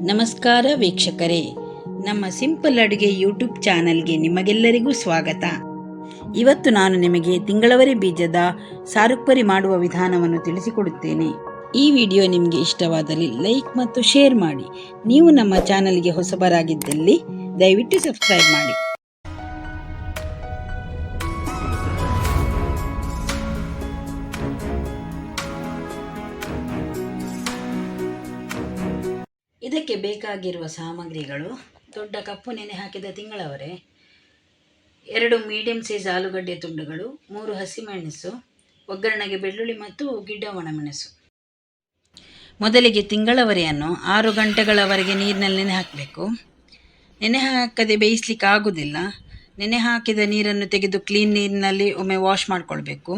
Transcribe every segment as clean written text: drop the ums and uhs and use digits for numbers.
ನಮಸ್ಕಾರ ವೀಕ್ಷಕರೇ, ನಮ್ಮ ಸಿಂಪಲ್ ಅಡುಗೆ ಯೂಟ್ಯೂಬ್ ಚಾನಲ್ಗೆ ನಿಮಗೆಲ್ಲರಿಗೂ ಸ್ವಾಗತ. ಇವತ್ತು ನಾನು ನಿಮಗೆ ತಿಂಗಳವರೆ ಬೀಜದ ಸಾರುಪರಿ ಮಾಡುವ ವಿಧಾನವನ್ನು ತಿಳಿಸಿಕೊಡುತ್ತೇನೆ. ಈ ವಿಡಿಯೋ ನಿಮಗೆ ಇಷ್ಟವಾದಲ್ಲಿ ಲೈಕ್ ಮತ್ತು ಶೇರ್ ಮಾಡಿ. ನೀವು ನಮ್ಮ ಚಾನಲ್ಗೆ ಹೊಸಬರಾಗಿದ್ದಲ್ಲಿ ದಯವಿಟ್ಟು ಸಬ್ಸ್ಕ್ರೈಬ್ ಮಾಡಿ. ಇದಕ್ಕೆ ಬೇಕಾಗಿರುವ ಸಾಮಗ್ರಿಗಳು: ದೊಡ್ಡ ಕಪ್ಪು ನೆನೆ ಹಾಕಿದ ತಿಂಗಳವರೆ, 2 ಮೀಡಿಯಂ ಸೈಜ್ ಆಲೂಗಡ್ಡೆ ತುಂಡುಗಳು, 3 ಹಸಿಮೆಣಸು, ಒಗ್ಗರಣೆಗೆ ಬೆಳ್ಳುಳ್ಳಿ ಮತ್ತು ಗಿಡ್ಡ ಒಣಮೆಣಸು. ಮೊದಲಿಗೆ ತಿಂಗಳವರೆಯನ್ನು 6 ಗಂಟೆಗಳವರೆಗೆ ನೀರಿನಲ್ಲಿ ನೆನೆ ಹಾಕಬೇಕು. ನೆನೆ ಹಾಕದೆ ಬೇಯಿಸ್ಲಿಕ್ಕೆ ಆಗೋದಿಲ್ಲ. ನೆನೆ ಹಾಕಿದ ನೀರನ್ನು ತೆಗೆದು ಕ್ಲೀನ್ ನೀರಿನಲ್ಲಿ ಒಮ್ಮೆ ವಾಶ್ ಮಾಡಿಕೊಳ್ಬೇಕು.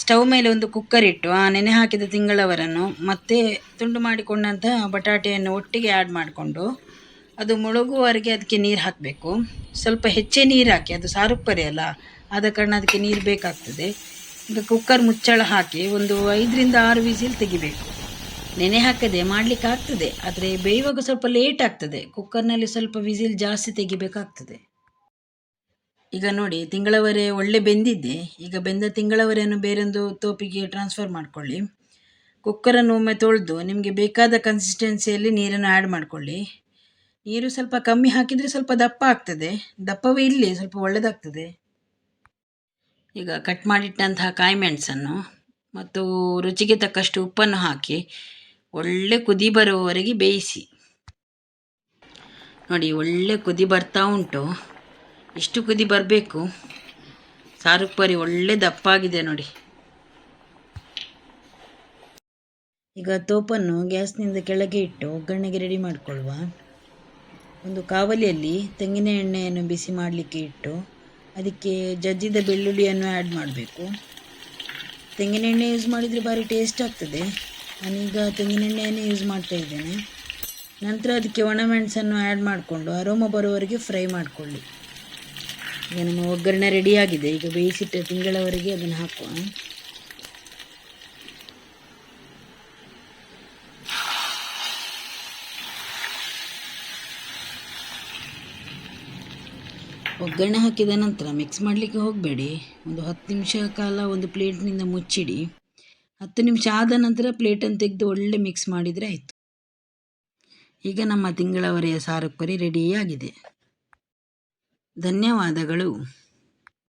ಸ್ಟವ್ ಮೇಲೆ ಒಂದು ಕುಕ್ಕರ್ ಇಟ್ಟು ಆ ನೆನೆ ಹಾಕಿದ ತಿಂಗಳವರನ್ನು ಮತ್ತೆ ತುಂಡು ಮಾಡಿಕೊಂಡಂತಹ ಬಟಾಟೆಯನ್ನು ಒಟ್ಟಿಗೆ ಆ್ಯಡ್ ಮಾಡಿಕೊಂಡು ಅದು ಮುಳುಗುವವರೆಗೆ ಅದಕ್ಕೆ ನೀರು ಹಾಕಬೇಕು. ಸ್ವಲ್ಪ ಹೆಚ್ಚೇ ನೀರು ಹಾಕಿ, ಅದು ಸಾರುಪರಿ ಅಲ್ಲ, ಆದ ಕಾರಣ ಅದಕ್ಕೆ ನೀರು ಬೇಕಾಗ್ತದೆ. ಈಗ ಕುಕ್ಕರ್ ಮುಚ್ಚಳ ಹಾಕಿ ಒಂದು 5ರಿಂದ 6 ವಿಸಿಲ್ ತೆಗಿಬೇಕು. ನೆನೆ ಹಾಕದೆ ಮಾಡಲಿಕ್ಕೆ ಆಗ್ತದೆ, ಆದರೆ ಬೇಯುವಾಗ ಸ್ವಲ್ಪ ಲೇಟ್ ಆಗ್ತದೆ. ಕುಕ್ಕರ್ನಲ್ಲಿ ಸ್ವಲ್ಪ ವಿಸಿಲ್ ಜಾಸ್ತಿ ತೆಗಿಬೇಕಾಗ್ತದೆ. ಈಗ ನೋಡಿ, ತಿಂಗಳವರೆ ಒಳ್ಳೆ ಬೆಂದಿದ್ದೆ. ಈಗ ಬೆಂದ ತಿಂಗಳವರೆಯನ್ನು ಬೇರೊಂದು ತೋಪಿಗೆ ಟ್ರಾನ್ಸ್ಫರ್ ಮಾಡಿಕೊಳ್ಳಿ. ಕುಕ್ಕರನ್ನು ಒಮ್ಮೆ ತೊಳೆದು ನಿಮಗೆ ಬೇಕಾದ ಕನ್ಸಿಸ್ಟೆನ್ಸಿಯಲ್ಲಿ ನೀರನ್ನು ಆ್ಯಡ್ ಮಾಡಿಕೊಳ್ಳಿ. ನೀರು ಸ್ವಲ್ಪ ಕಮ್ಮಿ ಹಾಕಿದರೆ ಸ್ವಲ್ಪ ದಪ್ಪ ಆಗ್ತದೆ. ದಪ್ಪವೇ ಇಲ್ಲಿ ಸ್ವಲ್ಪ ಒಳ್ಳೆಯದಾಗ್ತದೆ. ಈಗ ಕಟ್ ಮಾಡಿಟ್ಟಂತಹ ಕಾಯಿ ಮೆಣಸನ್ನು ಮತ್ತು ರುಚಿಗೆ ತಕ್ಕಷ್ಟು ಉಪ್ಪನ್ನು ಹಾಕಿ ಒಳ್ಳೆ ಕುದಿ ಬರುವವರೆಗೆ ಬೇಯಿಸಿ. ನೋಡಿ, ಒಳ್ಳೆ ಕುದಿ ಬರ್ತಾ ಉಂಟು. ಇಷ್ಟು ಕುದಿ ಬರಬೇಕು. ಸಾರುಪರಿ ಒಳ್ಳೆ ದಪ್ಪಾಗಿದೆ ನೋಡಿ. ಈಗ ತೋಪನ್ನು ಗ್ಯಾಸ್ನಿಂದ ಕೆಳಗೆ ಇಟ್ಟು ಒಗ್ಗರಣೆಗೆ ರೆಡಿ ಮಾಡಿಕೊಳ್ಳುವ. ಒಂದು ಕಾವಲಿಯಲ್ಲಿ ತೆಂಗಿನ ಎಣ್ಣೆಯನ್ನು ಬಿಸಿ ಮಾಡಲಿಕ್ಕೆ ಇಟ್ಟು ಅದಕ್ಕೆ ಜಜ್ಜಿದ ಬೆಳ್ಳುಳ್ಳಿಯನ್ನು ಆ್ಯಡ್ ಮಾಡಬೇಕು. ತೆಂಗಿನ ಎಣ್ಣೆ ಯೂಸ್ ಮಾಡಿದರೆ ಭಾರಿ ಟೇಸ್ಟ್ ಆಗ್ತದೆ. ನಾನೀಗ ತೆಂಗಿನ ಎಣ್ಣೆಯನ್ನೇ ಯೂಸ್ ಮಾಡ್ತಾ ಇದ್ದೇನೆ. ನಂತರ ಅದಕ್ಕೆ ಒಣಮೆಣಸನ್ನು ಆ್ಯಡ್ ಮಾಡಿಕೊಂಡು ಅರೋಮ ಬರುವವರೆಗೆ ಫ್ರೈ ಮಾಡಿಕೊಳ್ಳಿ. ಈಗ ನಮ್ಮ ಒಗ್ಗರಣೆ ರೆಡಿಯಾಗಿದೆ. ಈಗ ಬೇಯಿಸಿಟ್ಟ ತಿಂಗಳವರೆಗೆ ಅದನ್ನು ಹಾಕುವ. ಒಗ್ಗರಣೆ ಹಾಕಿದ ನಂತರ ಮಿಕ್ಸ್ ಮಾಡಲಿಕ್ಕೆ ಹೋಗಬೇಡಿ. ಒಂದು 10 ನಿಮಿಷ ಕಾಲ ಒಂದು ಪ್ಲೇಟ್ನಿಂದ ಮುಚ್ಚಿಡಿ. 10 ನಿಮಿಷ ಆದ ನಂತರ ಪ್ಲೇಟನ್ನು ತೆಗೆದು ಒಳ್ಳೆ ಮಿಕ್ಸ್ ಮಾಡಿದರೆ ಆಯಿತು. ಈಗ ನಮ್ಮ ತಿಂಗಳವರೆಯ ಸಾರುಪರಿ ರೆಡಿಯಾಗಿದೆ. ಧನ್ಯವಾದಗಳು.